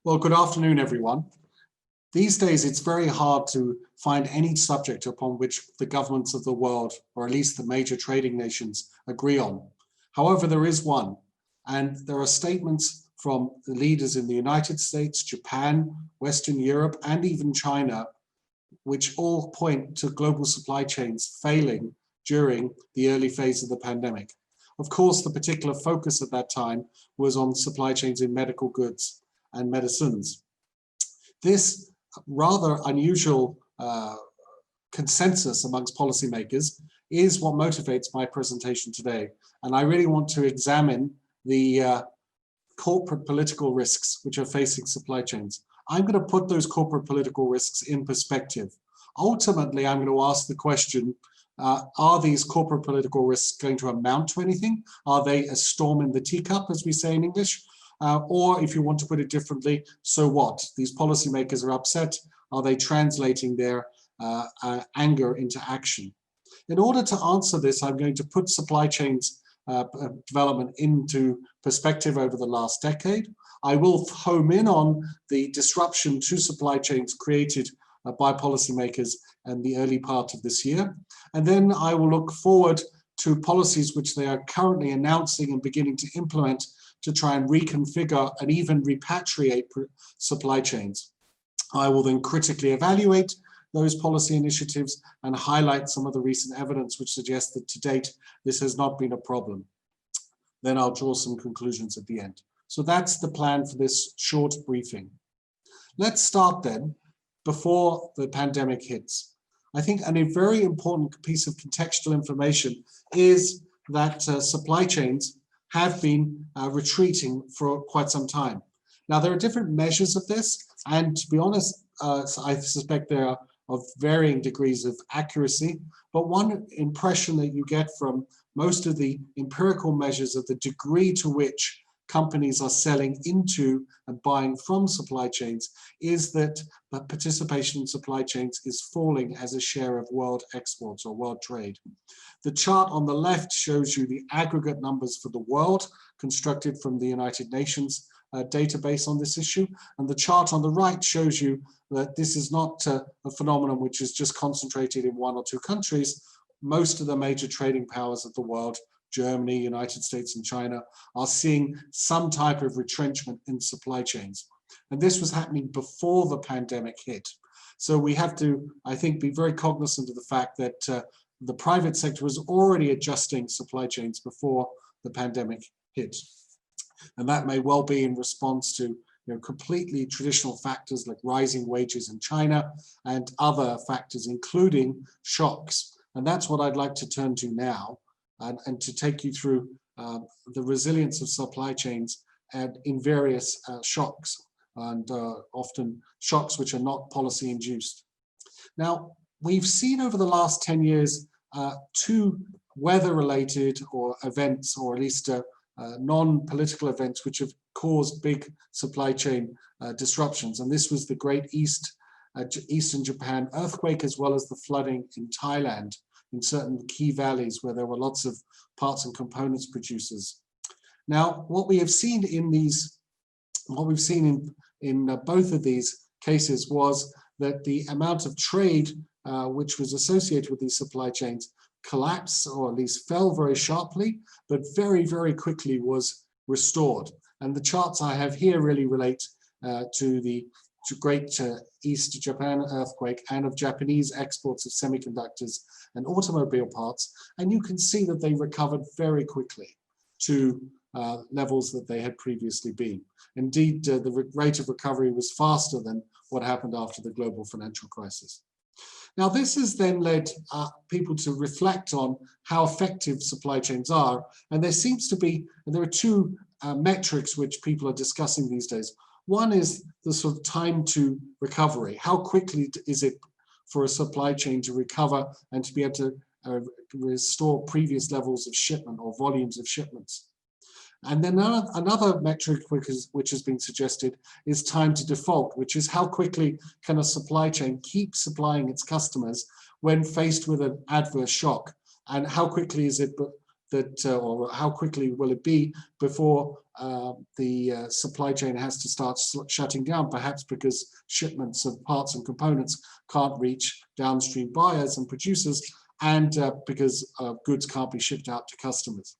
Well, good afternoon, everyone. These days, it's very hard to find any subject upon which the governments of the world, or at least the major trading nations, agree on. However, there is one, and there are statements from the leaders in the United States, Japan, Western Europe, and even China, which all point to global supply chains failing during the early phase of the pandemic. Of course, the particular focus at that time was on supply chains in medical goods and medicines. This rather unusual consensus amongst policymakers is what motivates my presentation today. And I really want to examine the corporate political risks which are facing supply chains. I'm going to put those corporate political risks in perspective. Ultimately, I'm going to ask the question, are these corporate political risks going to amount to anything? Are they a storm in the teacup, as we say in English? Or if you want to put it differently, so what? These policymakers are upset. Are they translating their anger into action? In order to answer this, I'm going to put supply chains development into perspective over the last decade. I will home in on the disruption to supply chains created by policymakers in the early part of this year. And then I will look forward to policies which they are currently announcing and beginning to implement to try and reconfigure and even repatriate supply chains. I will then critically evaluate those policy initiatives and highlight some of the recent evidence which suggests that to date this has not been a problem. Then I'll draw some conclusions at the end. So that's the plan for this short briefing. Let's start then before the pandemic hits. I think a very important piece of contextual information is that supply chains have been retreating for quite some time. Now, there are different measures of this, and to be honest, I suspect they are of varying degrees of accuracy, but one impression that you get from most of the empirical measures of the degree to which companies are selling into and buying from supply chains is that participation in supply chains is falling as a share of world exports or world trade. The chart on the left shows you the aggregate numbers for the world constructed from the United Nations database on this issue. And the chart on the right shows you that this is not a phenomenon which is just concentrated in one or two countries. Most of the major trading powers of the world, Germany, United States, and China, are seeing some type of retrenchment in supply chains. And this was happening before the pandemic hit. So we have to, I think, be very cognizant of the fact that the private sector was already adjusting supply chains before the pandemic hit. And that may well be in response to completely traditional factors like rising wages in China and other factors, including shocks. And that's what I'd like to turn to now and to take you through the resilience of supply chains and in various shocks, and often shocks which are not policy induced. Now, we've seen over the last 10 years two weather-related or events, or at least non-political events, which have caused big supply chain disruptions. And this was the Great Eastern Japan earthquake, as well as the flooding in Thailand in certain key valleys where there were lots of parts and components producers. Now, what we have seen in both of these cases was that the amount of trade which was associated with these supply chains collapsed, or at least fell very sharply, but very, very quickly was restored. And the charts I have here really relate to the Great East Japan earthquake and of Japanese exports of semiconductors and automobile parts. And you can see that they recovered very quickly to levels that they had previously been. Indeed, the rate of recovery was faster than what happened after the global financial crisis. Now, this has then led people to reflect on how effective supply chains are. And there seems to be, and there are two metrics which people are discussing these days. One is the sort of time to recovery. How quickly is it for a supply chain to recover and to be able to restore previous levels of shipment or volumes of shipments? And then another metric which has been suggested is time to default, which is how quickly can a supply chain keep supplying its customers when faced with an adverse shock, and how quickly is it that, or how quickly will it be before the supply chain has to start shutting down, perhaps because shipments of parts and components can't reach downstream buyers and producers, and because goods can't be shipped out to customers.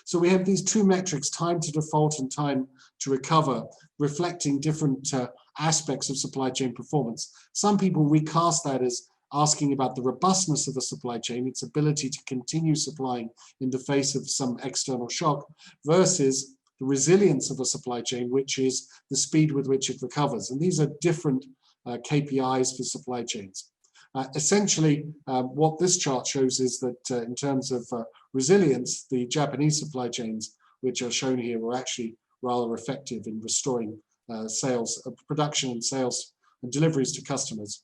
So we have these two metrics, time to default and time to recover, reflecting different aspects of supply chain performance. Some people recast that as asking about the robustness of the supply chain, its ability to continue supplying in the face of some external shock, versus the resilience of a supply chain, which is the speed with which it recovers. And these are different KPIs for supply chains. Essentially, what this chart shows is that in terms of resilience, the Japanese supply chains, which are shown here, were actually rather effective in restoring sales, production and sales and deliveries to customers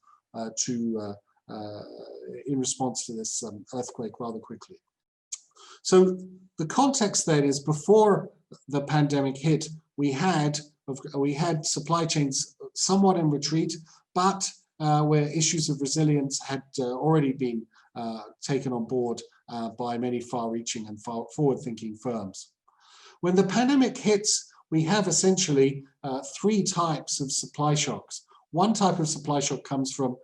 in response to this earthquake rather quickly. So the context then is, before the pandemic hit, we had supply chains somewhat in retreat, but where issues of resilience had already been taken on board by many far-reaching and forward-thinking firms. When the pandemic hits, we have essentially three types of supply shocks. One type of supply shock comes from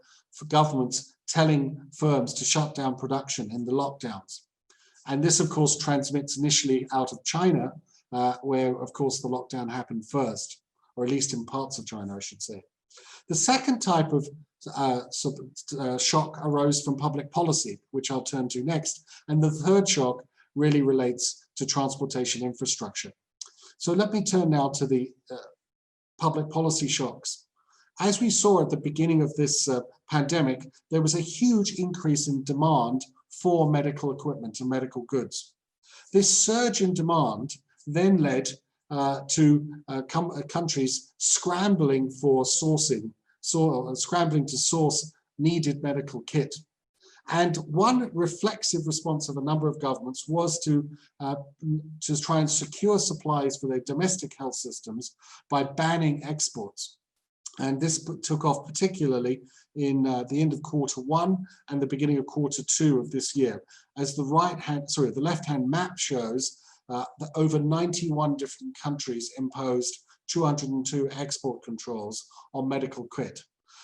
governments telling firms to shut down production in the lockdowns. And this, of course, transmits initially out of China, where, of course, the lockdown happened first, or at least in parts of China, I should say. The second type of shock arose from public policy, which I'll turn to next. And the third shock really relates to transportation infrastructure. So let me turn now to the public policy shocks. As we saw at the beginning of this pandemic, there was a huge increase in demand for medical equipment and medical goods. This surge in demand then led to countries scrambling for sourcing, scrambling to source needed medical kit. And one reflexive response of a number of governments was to try and secure supplies for their domestic health systems by banning exports. And this took off particularly in the end of Q1 and the beginning of Q2 of this year. As the left-hand map shows, that over 91 different countries imposed 202 export controls on medical kit.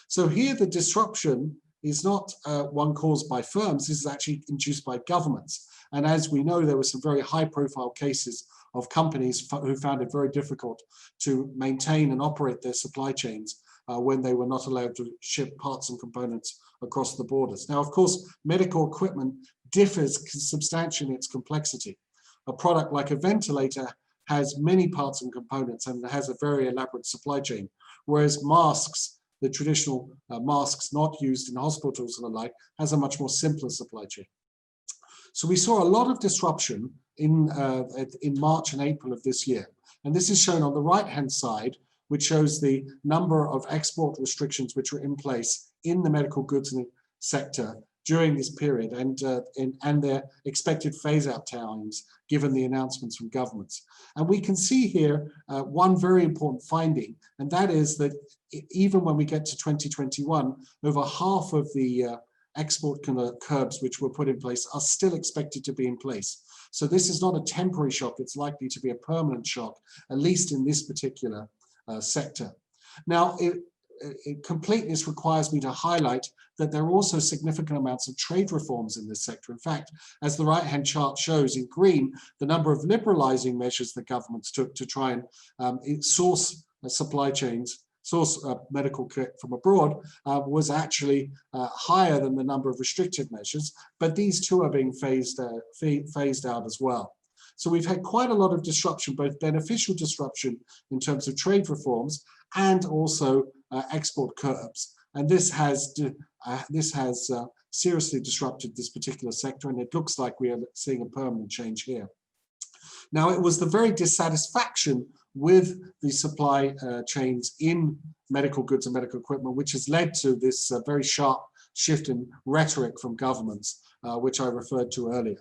So here the disruption is not one caused by firms, this is actually induced by governments. And as we know, there were some very high-profile cases of companies who found it very difficult to maintain and operate their supply chains when they were not allowed to ship parts and components across the borders. Now, of course, medical equipment differs substantially in its complexity. A product like a ventilator has many parts and components and has a very elaborate supply chain, whereas masks, the traditional masks not used in hospitals and the like, has a much more simpler supply chain. So we saw a lot of disruption in March and April of this year. And this is shown on the right-hand side, which shows the number of export restrictions which were in place in the medical goods sector during this period, and their expected phase-out times given the announcements from governments. And we can see here one very important finding, and that is that even when we get to 2021, over half of the export curbs which were put in place are still expected to be in place. So this is not a temporary shock, it's likely to be a permanent shock, at least in this particular sector. Now, completeness requires me to highlight that there are also significant amounts of trade reforms in this sector. In fact, as the right-hand chart shows in green, the number of liberalizing measures that governments took to try and source supply chains, source medical kit from abroad was actually higher than the number of restrictive measures, but these two are being phased out as well. So we've had quite a lot of disruption, both beneficial disruption in terms of trade reforms and also export curbs. And this has seriously disrupted this particular sector, and it looks like we are seeing a permanent change here. Now, it was the very dissatisfaction with the supply chains in medical goods and medical equipment which has led to this very sharp shift in rhetoric from governments, which I referred to earlier.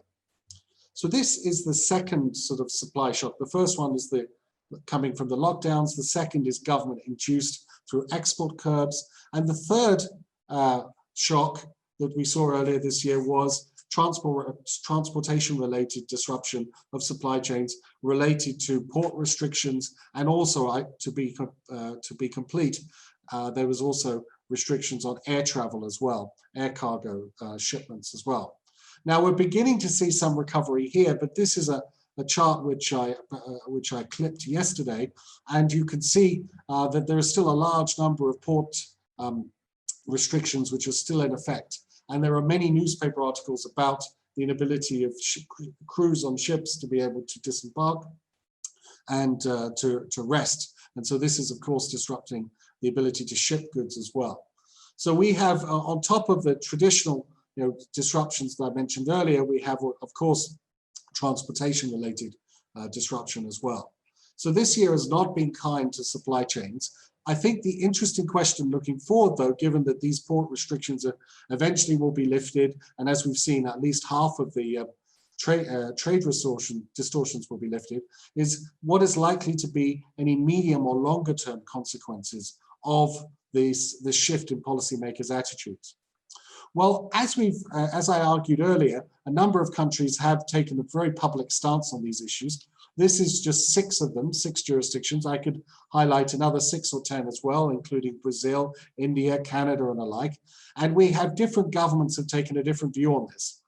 So this is the second sort of supply shock. The first one is coming from the lockdowns. The second is government induced through export curbs. And the third shock that we saw earlier this year was transportation-related disruption of supply chains related to port restrictions, and also to be complete, there was also restrictions on air travel as well, air cargo shipments as well. Now we're beginning to see some recovery here, but this is a chart which I clipped yesterday, and you can see that there is still a large number of port restrictions which are still in effect, and there are many newspaper articles about the inability of crews on ships to be able to disembark and to rest, and so this is of course disrupting the ability to ship goods as well. So we have on top of the traditional disruptions that I mentioned earlier, we have of course transportation-related disruption as well. So this year has not been kind to supply chains. I think the interesting question looking forward, though, given that these port restrictions eventually will be lifted, and as we've seen, at least half of the trade distortions will be lifted, is what is likely to be any medium or longer term consequences of this shift in policymakers' attitudes. Well, as I argued earlier, a number of countries have taken a very public stance on these issues. This is just 6 of them, 6 jurisdictions. I could highlight another 6 or 10 as well, including Brazil, India, Canada, and the like. And we have different governments have taken a different view on this.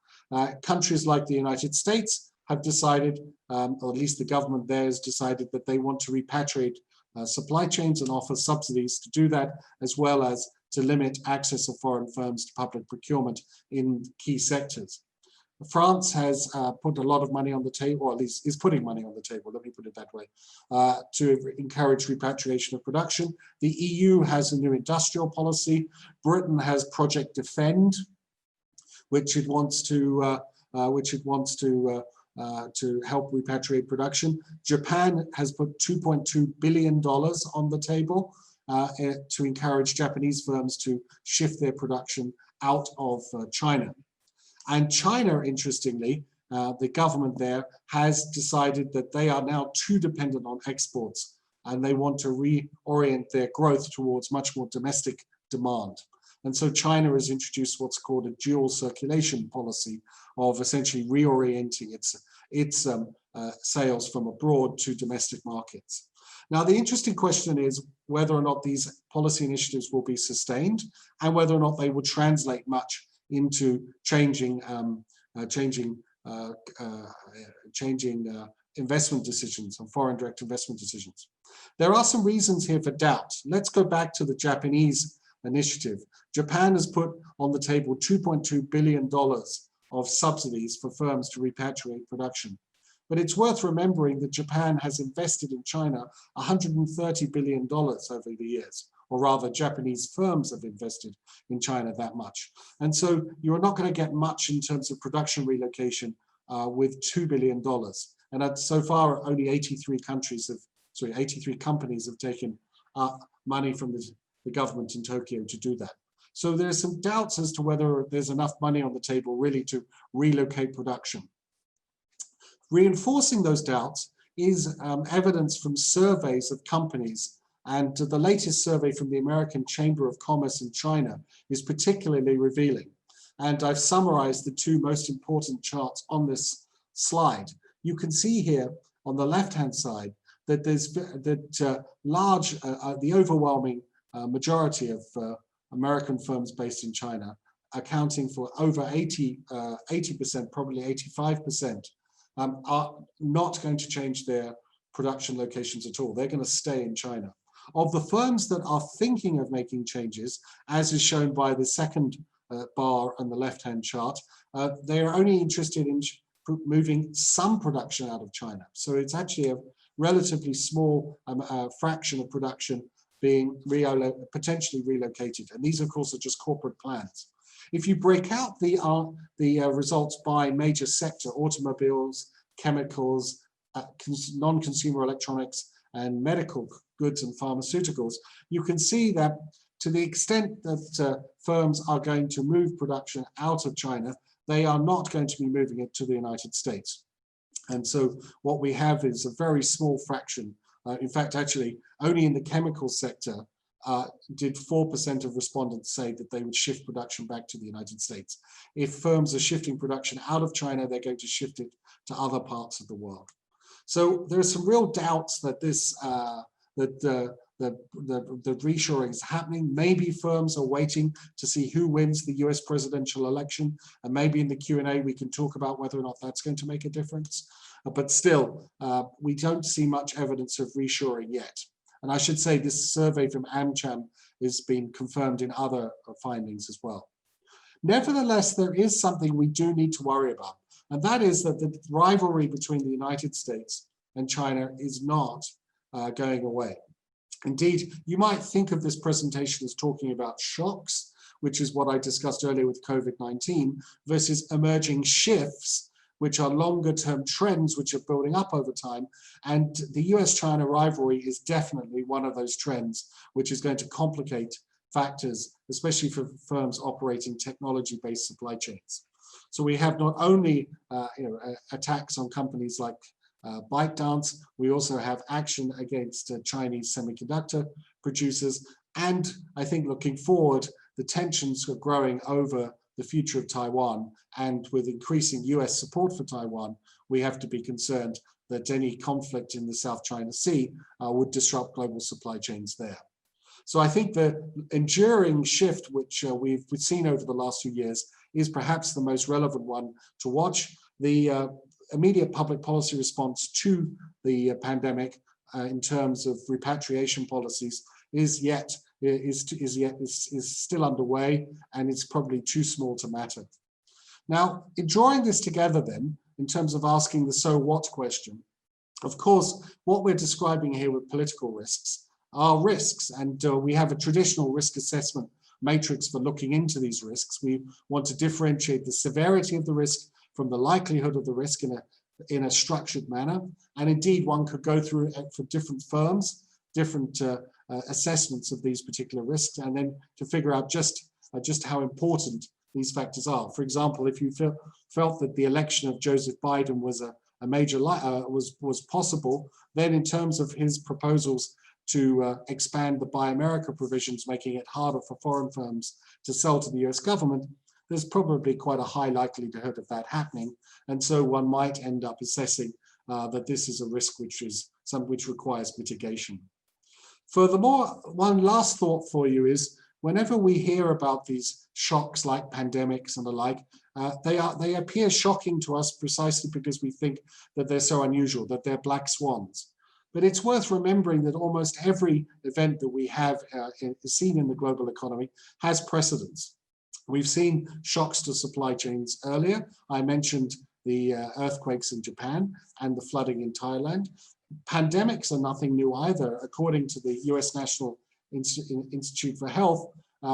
Countries like the United States have decided, or at least the government there has decided, that they want to repatriate supply chains and offer subsidies to do that, as well as to limit access of foreign firms to public procurement in key sectors. France has put a lot of money on the table, or at least is putting money on the table, let me put it that way, to encourage repatriation of production. The EU has a new industrial policy. Britain has Project Defend, which it wants to help repatriate production. Japan has put $2.2 billion on the table to encourage Japanese firms to shift their production out of China. And China, interestingly, the government there has decided that they are now too dependent on exports, and they want to reorient their growth towards much more domestic demand. And so China has introduced what's called a dual circulation policy of essentially reorienting its sales from abroad to domestic markets. Now, the interesting question is whether or not these policy initiatives will be sustained, and whether or not they will translate much into changing investment decisions and foreign direct investment decisions. There are some reasons here for doubt. Let's go back to the Japanese initiative. Japan has put on the table $2.2 billion of subsidies for firms to repatriate production. But it's worth remembering that Japan has invested in China $130 billion over the years, or rather Japanese firms have invested in China that much. And so you're not going to get much in terms of production relocation with $2 billion. And so far, only 83 companies have taken money from the government in Tokyo to do that. So there's some doubts as to whether there's enough money on the table really to relocate production. Reinforcing those doubts is evidence from surveys of companies, and the latest survey from the American Chamber of Commerce in China is particularly revealing. And I've summarized the 2 most important charts on this slide. You can see here on the left-hand side that there's the overwhelming majority of American firms based in China, accounting for over 80%, probably 85%, are not going to change their production locations at all. They're going to stay in China. Of the firms that are thinking of making changes, as is shown by the second bar on the left-hand chart, they are only interested in moving some production out of China. So it's actually a relatively small fraction of production being potentially relocated. And these, of course, are just corporate plans. If you break out the results by major sector, automobiles, chemicals, non-consumer electronics, and medical goods and pharmaceuticals, you can see that to the extent that firms are going to move production out of China, they are not going to be moving it to the United States. And so what we have is a very small fraction. In fact, actually, only in the chemical sector did 4% of respondents say that they would shift production back to the United States. If firms are shifting production out of China, they're going to shift it to other parts of the world. So there are some real doubts that this the reshoring is happening. Maybe firms are waiting to see who wins the US presidential election, and maybe in the Q&A we can talk about whether or not that's going to make a difference. But still, we don't see much evidence of reshoring yet. And I should say this survey from AmCham has been confirmed in other findings as well. Nevertheless, there is something we do need to worry about, and that is that the rivalry between the United States and China is not going away. Indeed, you might think of this presentation as talking about shocks, which is what I discussed earlier with COVID-19, versus emerging shifts, which are longer-term trends which are building up over time. And the US-China rivalry is definitely one of those trends, which is going to complicate factors, especially for firms operating technology-based supply chains. So we have not only attacks on companies like ByteDance, we also have action against Chinese semiconductor producers. And I think looking forward, the tensions are growing over the future of Taiwan, and with increasing US support for Taiwan, we have to be concerned that any conflict in the South China Sea would disrupt global supply chains there. So I think the enduring shift which we've seen over the last few years is perhaps the most relevant one to watch. The immediate public policy response to the pandemic in terms of repatriation policies is still underway, and it's probably too small to matter. Now, in drawing this together then, in terms of asking the so what question, of course, what we're describing here with political risks are risks, and we have a traditional risk assessment matrix for looking into these risks. We want to differentiate the severity of the risk from the likelihood of the risk in a structured manner. And indeed, one could go through for different firms, different assessments of these particular risks, and then to figure out just how important these factors are. For example, if you felt that the election of Joseph Biden was a major was possible, then in terms of his proposals to expand the Buy America provisions, making it harder for foreign firms to sell to the US government, there's probably quite a high likelihood of that happening. And so one might end up assessing that this is a risk which requires mitigation. Furthermore, one last thought for you is, whenever we hear about these shocks like pandemics and the like, they appear shocking to us precisely because we think that they're so unusual, that they're black swans. But it's worth remembering that almost every event that we have seen in the global economy has precedents. We've seen shocks to supply chains earlier. I mentioned the earthquakes in Japan and the flooding in Thailand. Pandemics are nothing new either. According to the US National Institute for Health,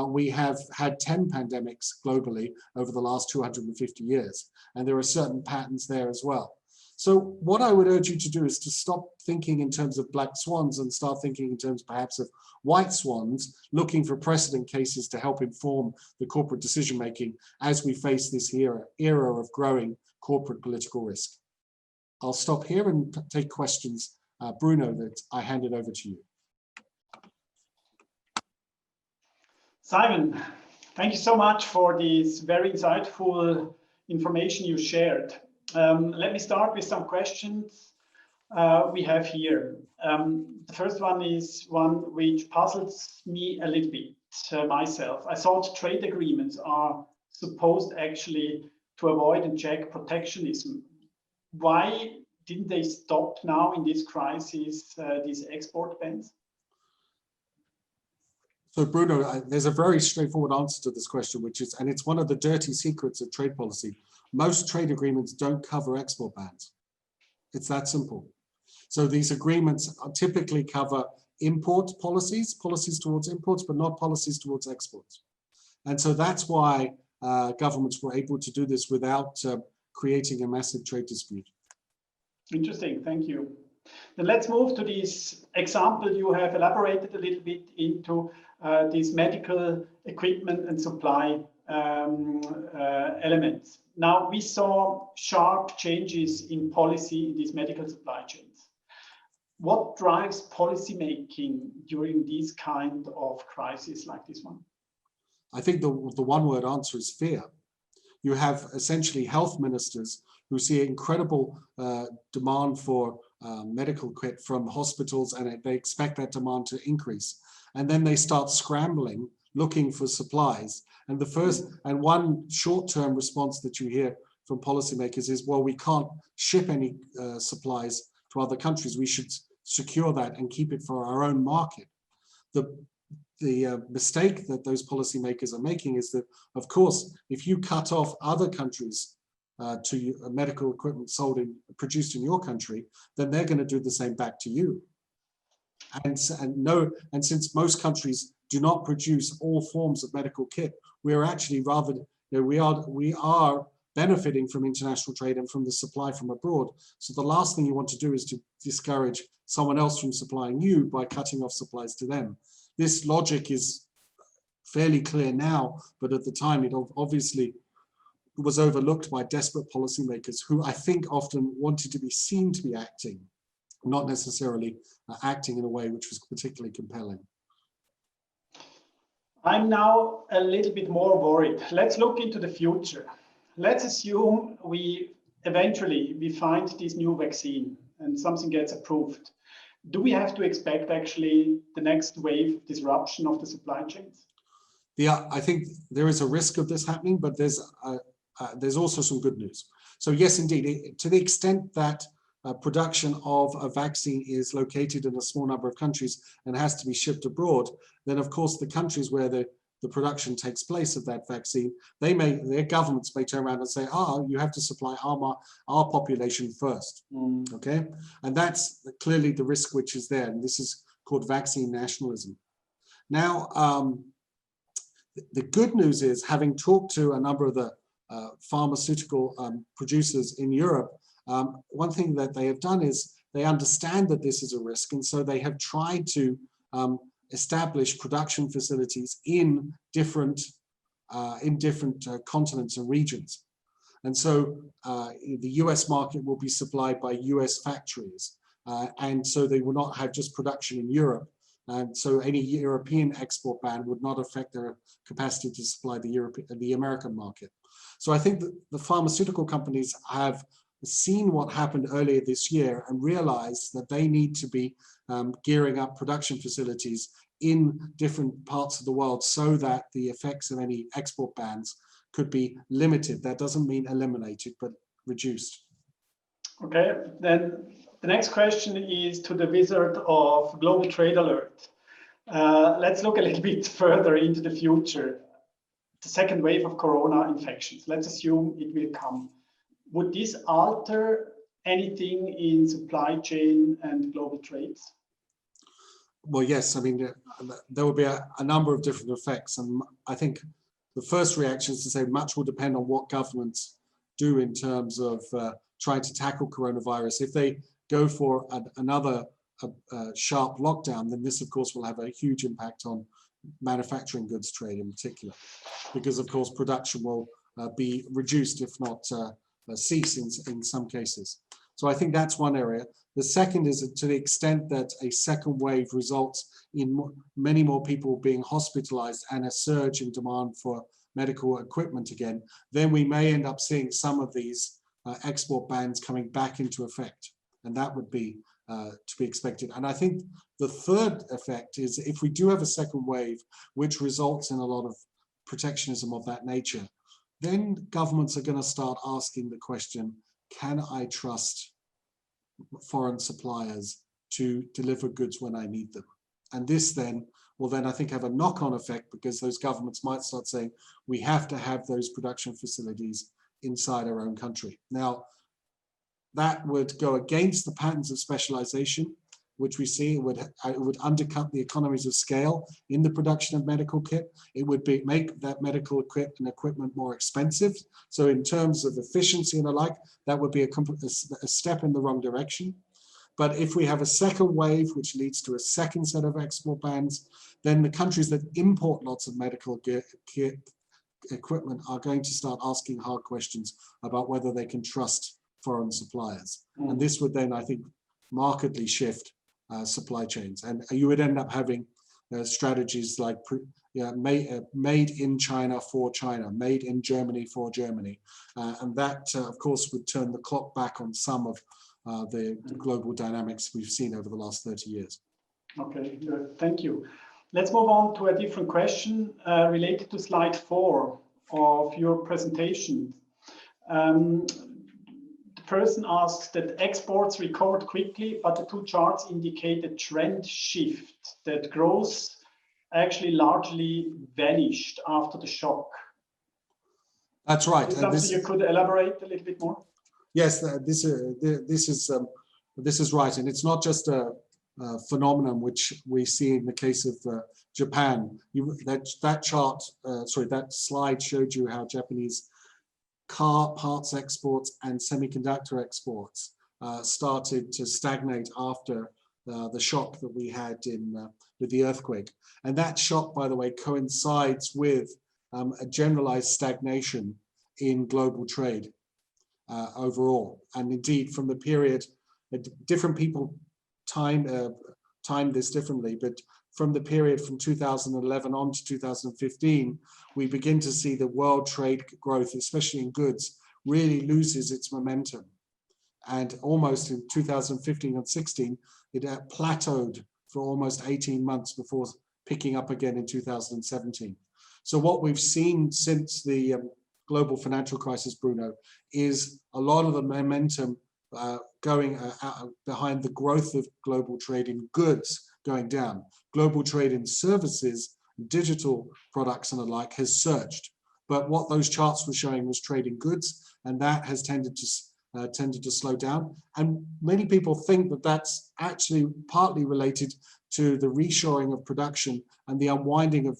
we have had 10 pandemics globally over the last 250 years, and there are certain patterns there as well. So what I would urge you to do is to stop thinking in terms of black swans and start thinking in terms perhaps of white swans, looking for precedent cases to help inform the corporate decision-making as we face this era of growing corporate political risk. I'll stop here and take questions. Bruno, that I hand it over to you. Simon, thank you so much for this very insightful information you shared. Let me start with some questions we have here. The first one is one which puzzles me a little bit myself. I thought trade agreements are supposed actually to avoid and check protectionism. Why didn't they stop now in this crisis, these export bans? So Bruno, there's a very straightforward answer to this question, which is, and it's one of the dirty secrets of trade policy, most trade agreements don't cover export bans. It's that simple. So these agreements typically cover import policies towards imports, but not policies towards exports. And so that's why governments were able to do this without creating a massive trade dispute. Interesting, thank you. Then let's move to this example you have elaborated a little bit into these medical equipment and supply elements. Now, we saw sharp changes in policy in these medical supply chains. What drives policymaking during these kind of crises like this one? I think the one-word answer is fear. You have essentially health ministers who see incredible demand for medical kit from hospitals, and they expect that demand to increase. And then they start scrambling, looking for supplies. And one short-term response that you hear from policymakers is, well, we can't ship any supplies to other countries. We should secure that and keep it for our own market. The mistake that those policymakers are making is that, of course, if you cut off other countries to medical equipment produced in your country, then they're going to do the same back to you. And since most countries do not produce all forms of medical kit, we are actually rather, we are benefiting from international trade and from the supply from abroad. So the last thing you want to do is to discourage someone else from supplying you by cutting off supplies to them. This logic is fairly clear now, but at the time it obviously was overlooked by desperate policymakers who I think often wanted to be seen to be acting, not necessarily acting in a way which was particularly compelling. I'm now a little bit more worried. Let's look into the future. Let's assume we eventually find this new vaccine and something gets approved. Do we have to expect actually the next wave disruption of the supply chains? Yeah, I think there is a risk of this happening, but there's also some good news. So yes, indeed, to the extent that production of a vaccine is located in a small number of countries and has to be shipped abroad, then of course the countries where the production takes place of that vaccine, their governments may turn around and say, you have to supply our population first, okay? And that's clearly the risk which is there, and this is called vaccine nationalism. Now, the good news is, having talked to a number of the pharmaceutical producers in Europe, one thing that they have done is they understand that this is a risk, and so they have tried to establish production facilities in different continents and regions. And so the US market will be supplied by US factories, and so they will not have just production in Europe. And so any European export ban would not affect their capacity to supply the American market. So I think that the pharmaceutical companies have seen what happened earlier this year and realized that they need to be gearing up production facilities in different parts of the world so that the effects of any export bans could be limited. That doesn't mean eliminated, but reduced. Okay, then the next question is to the wizard of Global Trade Alert. Let's look a little bit further into the future. The second wave of corona infections, let's assume it will come. Would this alter anything in supply chain and global trades? Well, yes, I mean, there will be a number of different effects. And I think the first reaction is to say much will depend on what governments do in terms of trying to tackle coronavirus. If they go for another sharp lockdown, then this, of course, will have a huge impact on manufacturing goods trade in particular, because, of course, production will be reduced, if not cease in some cases. So I think that's one area. The second is to the extent that a second wave results in many more people being hospitalized and a surge in demand for medical equipment again, then we may end up seeing some of these export bans coming back into effect. And that would be to be expected. And I think the third effect is if we do have a second wave, which results in a lot of protectionism of that nature, then governments are going to start asking the question, can I trust foreign suppliers to deliver goods when I need them? And this then will then, I think, have a knock-on effect, because those governments might start saying, we have to have those production facilities inside our own country. Now, that would go against the patterns of specialization, which we see. It would undercut the economies of scale in the production of medical kit. It would make that medical equipment more expensive. So in terms of efficiency and the like, that would be a step in the wrong direction. But if we have a second wave, which leads to a second set of export bans, then the countries that import lots of medical kit equipment are going to start asking hard questions about whether they can trust foreign suppliers. And this would then, I think, markedly shift supply chains. And you would end up having strategies like made in China for China, made in Germany for Germany. And that, of course, would turn the clock back on some of the global dynamics we've seen over the last 30 years. Okay, good. Thank you. Let's move on to a different question related to slide 4 of your presentation. The person asks that exports recovered quickly, but the two charts indicate a trend shift, that growth actually largely vanished after the shock. That's right. Is something you could elaborate a little bit more? Yes, this is right, and it's not just a phenomenon which we see in the case of Japan. That slide showed you how Japanese car parts exports and semiconductor exports started to stagnate after the shock that we had with the earthquake. And that shock, by the way, coincides with a generalized stagnation in global trade overall. And indeed, from the period, different people time this differently, but from the period from 2011 on to 2015, we begin to see the world trade growth, especially in goods, really loses its momentum. And almost in 2015 and 16, it plateaued for almost 18 months before picking up again in 2017. So what we've seen since the global financial crisis, Bruno, is a lot of the momentum going behind the growth of global trade in goods going down. Global trade in services, digital products and the like has surged. But what those charts were showing was trade in goods, and that has tended to slow down. And many people think that that's actually partly related to the reshoring of production and the unwinding of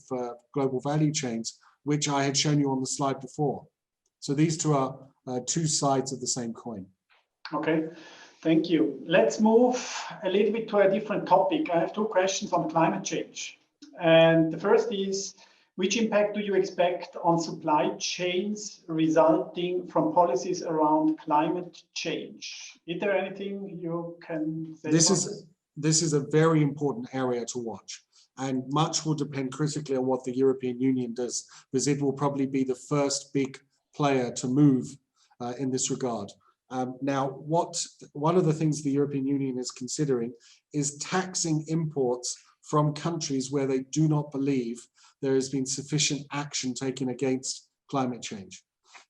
global value chains, which I had shown you on the slide before. So these two are two sides of the same coin. Okay, thank you. Let's move a little bit to a different topic. I have two questions on climate change. And the first is, which impact do you expect on supply chains resulting from policies around climate change? Is there anything you can say about this? This is a very important area to watch, and much will depend critically on what the European Union does, because it will probably be the first big player to move in this regard. Now, one of the things the European Union is considering is taxing imports from countries where they do not believe there has been sufficient action taken against climate change.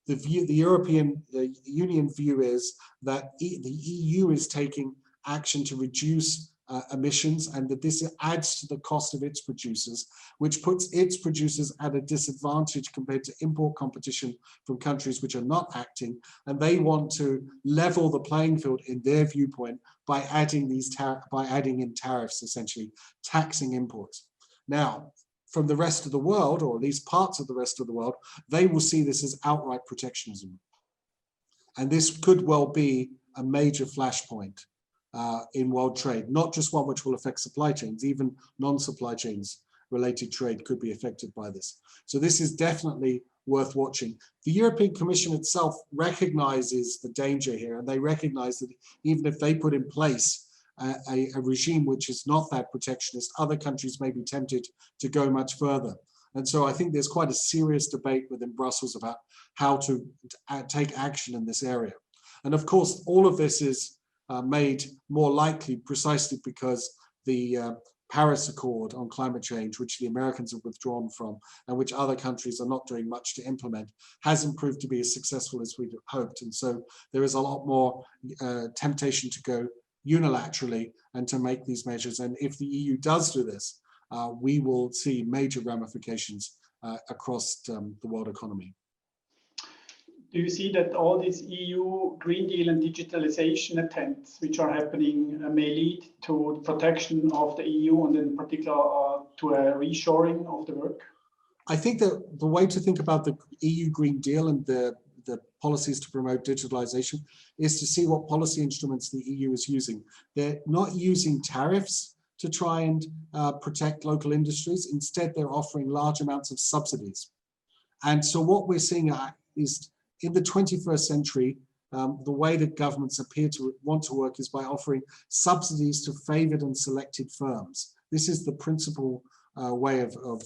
The European Union view is that the EU is taking action to reduce emissions, and that this adds to the cost of its producers, which puts its producers at a disadvantage compared to import competition from countries which are not acting. And they want to level the playing field in their viewpoint by adding in tariffs, essentially taxing imports. Now, from the rest of the world, or at least parts of the rest of the world, they will see this as outright protectionism. And this could well be a major flashpoint in world trade, not just one which will affect supply chains, even non-supply chains related trade could be affected by this. So this is definitely worth watching. The European Commission itself recognizes the danger here, and they recognize that even if they put in place a regime which is not that protectionist, other countries may be tempted to go much further. And so I think there's quite a serious debate within Brussels about how to take action in this area. And of course, all of this is made more likely precisely because the Paris Accord on climate change, which the Americans have withdrawn from and which other countries are not doing much to implement, hasn't proved to be as successful as we'd hoped. And so there is a lot more temptation to go unilaterally and to make these measures. And if the EU does do this, we will see major ramifications across the world economy. Do you see that all these EU Green Deal and digitalization attempts, which are happening, may lead to the protection of the EU and in particular to a reshoring of the work? I think that the way to think about the EU Green Deal and the policies to promote digitalization is to see what policy instruments the EU is using. They're not using tariffs to try and protect local industries. Instead, they're offering large amounts of subsidies. And so what we're seeing is in the 21st century, the way that governments appear to want to work is by offering subsidies to favored and selected firms. This is the principal way of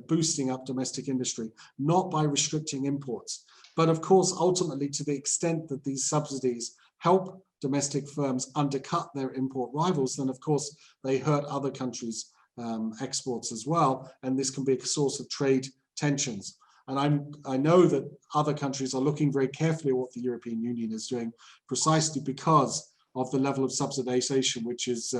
boosting up domestic industry, not by restricting imports. But of course, ultimately, to the extent that these subsidies help domestic firms undercut their import rivals, then of course they hurt other countries' exports as well, and this can be a source of trade tensions. And I know that other countries are looking very carefully at what the European Union is doing, precisely because of the level of subsidization, which is,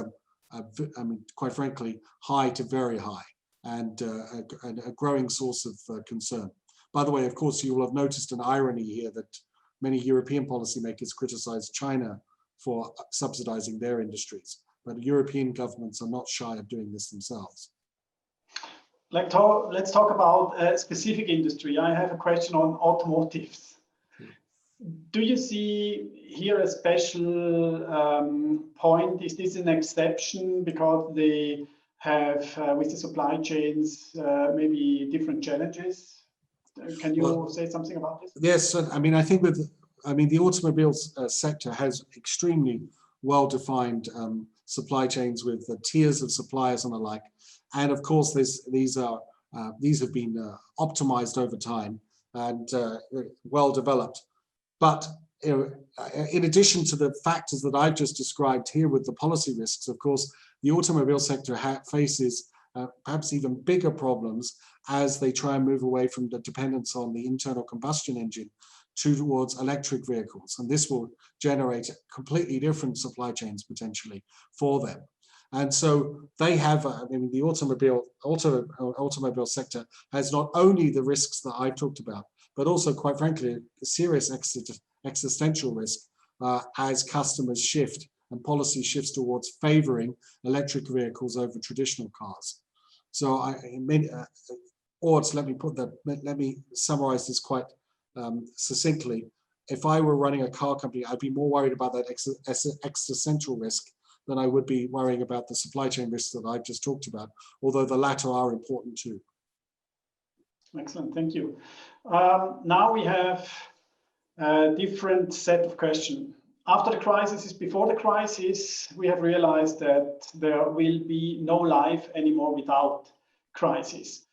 I mean, quite frankly, high to very high, and a growing source of concern. By the way, of course, you will have noticed an irony here that many European policymakers criticize China for subsidizing their industries, but European governments are not shy of doing this themselves. Let's talk about a specific industry. I have a question on automotives. Do you see here a special point? Is this an exception because they have, with the supply chains, maybe different challenges? Can you say something about this? Yes, I mean, I think the automobile sector has extremely well-defined supply chains with tiers of suppliers and the like. And of course, these have been optimized over time and well developed. But in addition to the factors that I've just described here with the policy risks, of course, the automobile sector faces perhaps even bigger problems as they try and move away from the dependence on the internal combustion engine towards electric vehicles. And this will generate completely different supply chains potentially for them. And so they have, I mean, the automobile sector has not only the risks that I've talked about, but also, quite frankly, a serious existential risk as customers shift and policy shifts towards favoring electric vehicles over traditional cars. So let me summarize this quite succinctly. If I were running a car company, I'd be more worried about that existential risk than I would be worrying about the supply chain risks that I've just talked about, although the latter are important too. Excellent, thank you. Now we have a different set of questions. After the crisis is before the crisis, we have realized that there will be no life anymore without crisis.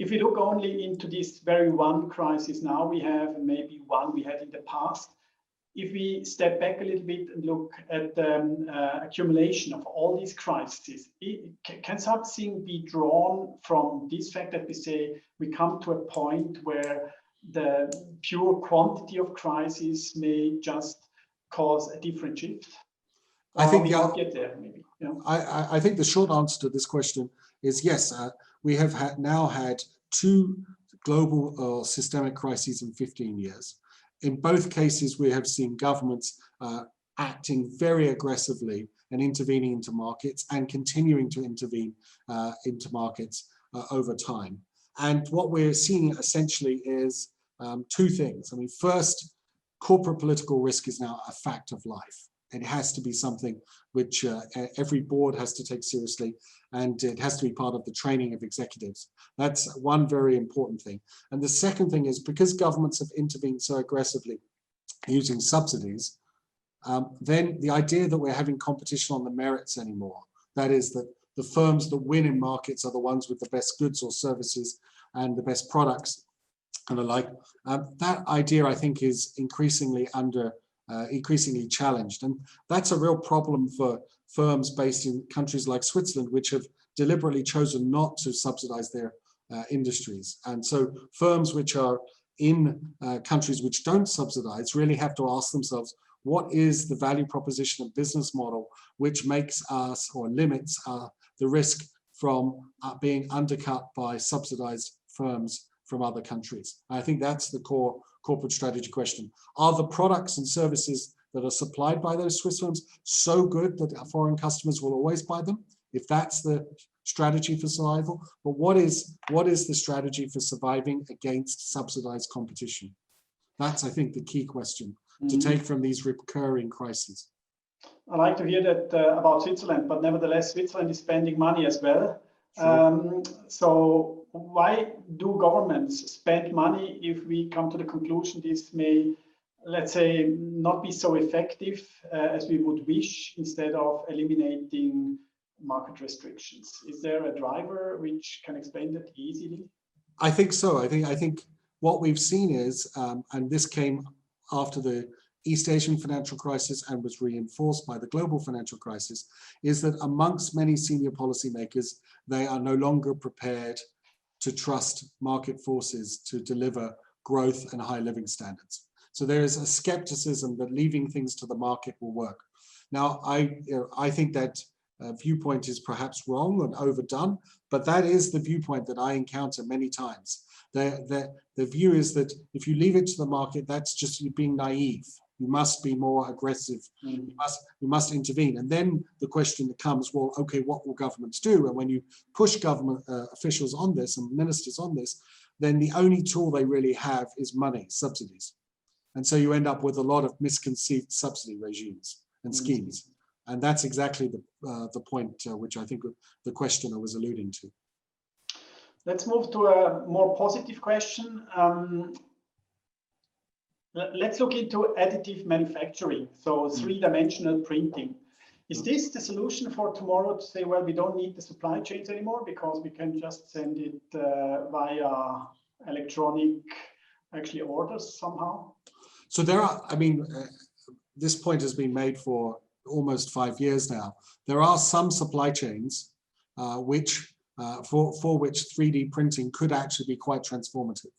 If we look only into this very one crisis now we have, and maybe one we had in the past, if we step back a little bit and look at the accumulation of all these crises, can something be drawn from this fact that we say we come to a point where the pure quantity of crises may just cause a different shift? I think we won't get there, maybe. Yeah. I think the short answer to this question is yes. We have now had 2 global or systemic crises in 15 years. In both cases, we have seen governments acting very aggressively and intervening into markets and continuing to intervene into markets over time. And what we're seeing essentially is 2 things. I mean, first, corporate political risk is now a fact of life. It has to be something which every board has to take seriously, and it has to be part of the training of executives. That's one very important thing. And the second thing is, because governments have intervened so aggressively using subsidies, then the idea that we're having competition on the merits anymore, that is that the firms that win in markets are the ones with the best goods or services and the best products and the like, that idea, I think, is increasingly challenged. And that's a real problem for firms based in countries like Switzerland, which have deliberately chosen not to subsidize their industries. And so firms which are in countries which don't subsidize really have to ask themselves, what is the value proposition and business model which makes us or limits the risk from being undercut by subsidized firms from other countries? I think that's the core corporate strategy question. Are the products and services that are supplied by those Swiss firms so good that foreign customers will always buy them? If that's the strategy for survival, but what is the strategy for surviving against subsidized competition? That's, I think, the key question to take from these recurring crises. I like to hear that about Switzerland, but nevertheless, Switzerland is spending money as well. Sure. So why do governments spend money if we come to the conclusion this may let's say, not be so effective as we would wish, instead of eliminating market restrictions? Is there a driver which can explain that easily? I think so. I think what we've seen is, and this came after the East Asian financial crisis and was reinforced by the global financial crisis, is that amongst many senior policymakers, they are no longer prepared to trust market forces to deliver growth and high living standards. So there is a skepticism that leaving things to the market will work. Now, I think that viewpoint is perhaps wrong and overdone, but that is the viewpoint that I encounter many times. The view is that if you leave it to the market, that's just you being naive. You must be more aggressive. You must intervene. And then the question comes, well, okay, what will governments do? And when you push government officials on this and ministers on this, then the only tool they really have is money, subsidies. And so you end up with a lot of misconceived subsidy regimes and schemes. And that's exactly the point which I think the questioner was alluding to. Let's move to a more positive question. Let's look into additive manufacturing, so three-dimensional printing. Is this the solution for tomorrow, to say, well, we don't need the supply chains anymore because we can just send it via electronic orders somehow? So there are, I mean, this point has been made for almost 5 years now. There are some supply chains which for which 3D printing could actually be quite transformative,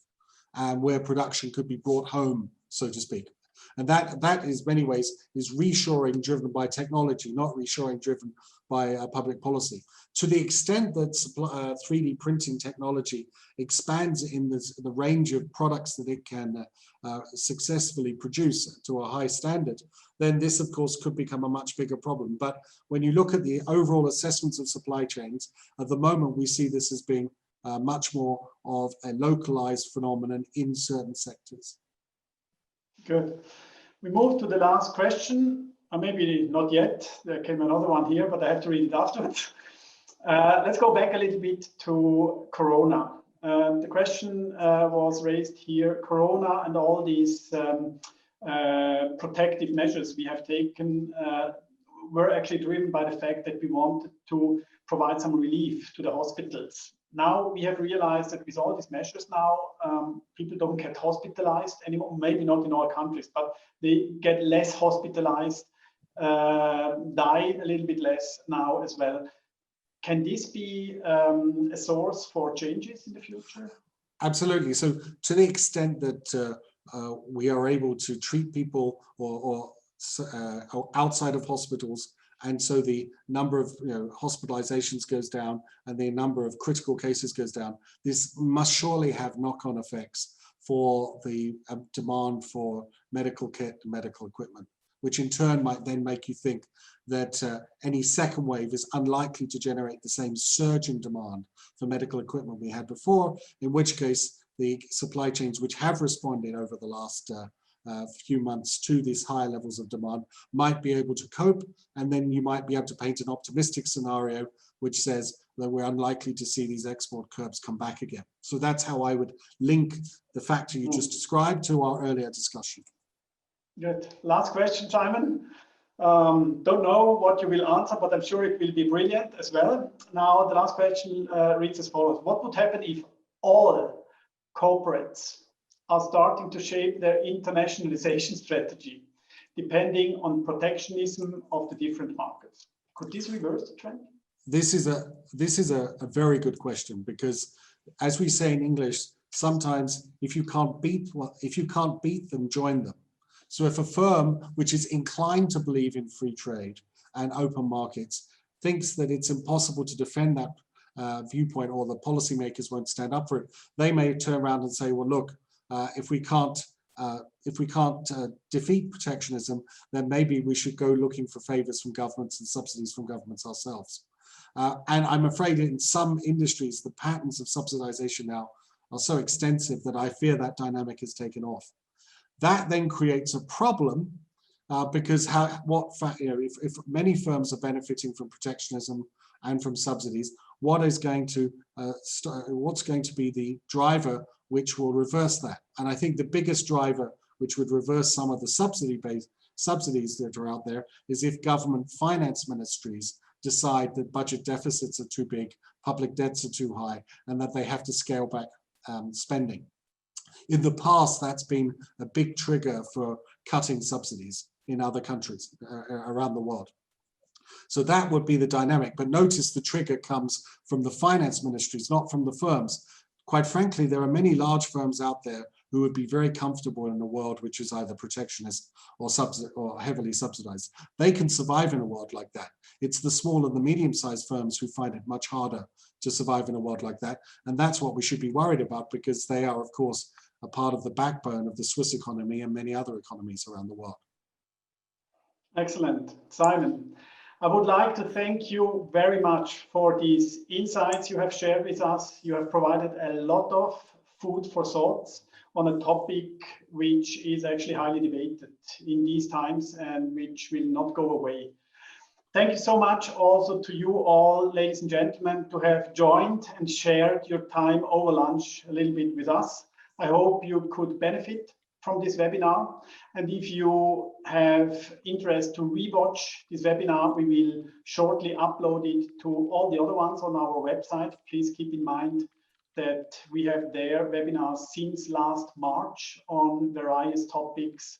and where production could be brought home, so to speak. And that is many ways is reshoring driven by technology, not reshoring driven by public policy. To the extent that 3D printing technology expands in the range of products that it can successfully produce to a high standard, then this, of course, could become a much bigger problem. But when you look at the overall assessments of supply chains, at the moment we see this as being much more of a localized phenomenon in certain sectors. Good. We move to the last question. Maybe not yet. There came another one here, but I have to read it afterwards. Let's go back a little bit to Corona. The question was raised here. Corona and all these protective measures we have taken were actually driven by the fact that we wanted to provide some relief to the hospitals. Now we have realized that with all these measures now, people don't get hospitalized anymore, maybe not in all countries, but they get less hospitalized, die a little bit less now as well. Can this be a source for changes in the future? Absolutely. So to the extent that we are able to treat people or outside of hospitals, and so the number of hospitalizations goes down and the number of critical cases goes down, this must surely have knock-on effects for the demand for medical kit and medical equipment, which in turn might then make you think that any second wave is unlikely to generate the same surge in demand for medical equipment we had before, in which case the supply chains which have responded over the last few months to these higher levels of demand might be able to cope, and then you might be able to paint an optimistic scenario which says that we're unlikely to see these export curves come back again. So that's how I would link the factor you just described to our earlier discussion. Good. Last question, Simon. Don't know what you will answer, but I'm sure it will be brilliant as well. Now, the last question reads as follows. What would happen if all corporates are starting to shape their internationalization strategy, depending on protectionism of the different markets? Could this reverse the trend? This is a very good question, because as we say in English, sometimes if you can't beat them, join them. So if a firm which is inclined to believe in free trade and open markets thinks that it's impossible to defend that viewpoint, or the policymakers won't stand up for it, they may turn around and say, well, look, if we can't defeat protectionism, then maybe we should go looking for favors from governments and subsidies from governments ourselves. And I'm afraid in some industries, the patterns of subsidization now are so extensive that I fear that dynamic is taken off. That then creates a problem because if many firms are benefiting from protectionism and from subsidies, what's going to be the driver which will reverse that? And I think the biggest driver which would reverse some of the subsidies that are out there, is if government finance ministries decide that budget deficits are too big, public debts are too high, and that they have to scale back spending. In the past, that's been a big trigger for cutting subsidies in other countries around the world. So that would be the dynamic. But notice the trigger comes from the finance ministries, not from the firms. Quite frankly, there are many large firms out there who would be very comfortable in a world which is either protectionist or heavily subsidized. They can survive in a world like that. It's the small and the medium-sized firms who find it much harder to survive in a world like that. And that's what we should be worried about, because they are, of course, a part of the backbone of the Swiss economy and many other economies around the world. Excellent. Simon, I would like to thank you very much for these insights you have shared with us. You have provided a lot of food for thoughts on a topic which is actually highly debated in these times and which will not go away. Thank you so much also to you all, ladies and gentlemen, to have joined and shared your time over lunch a little bit with us. I hope you could benefit from this webinar. And if you have interest to rewatch this webinar, we will shortly upload it to all the other ones on our website. Please keep in mind that we have there webinars since last March on various topics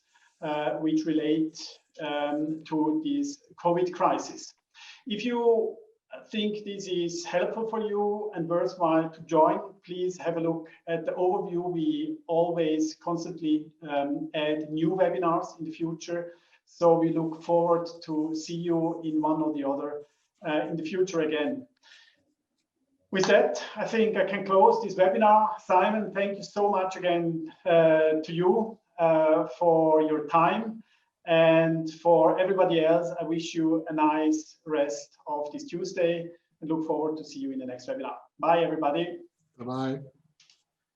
which relate to this COVID crisis. If you think this is helpful for you and worthwhile to join, please have a look at the overview. We always constantly add new webinars in the future. So we look forward to see you in one or the other in the future again. With that, I think I can close this webinar. Simon, thank you so much again to you for your time. And for everybody else, I wish you a nice rest of this Tuesday and look forward to see you in the next webinar. Bye, everybody. Bye-bye.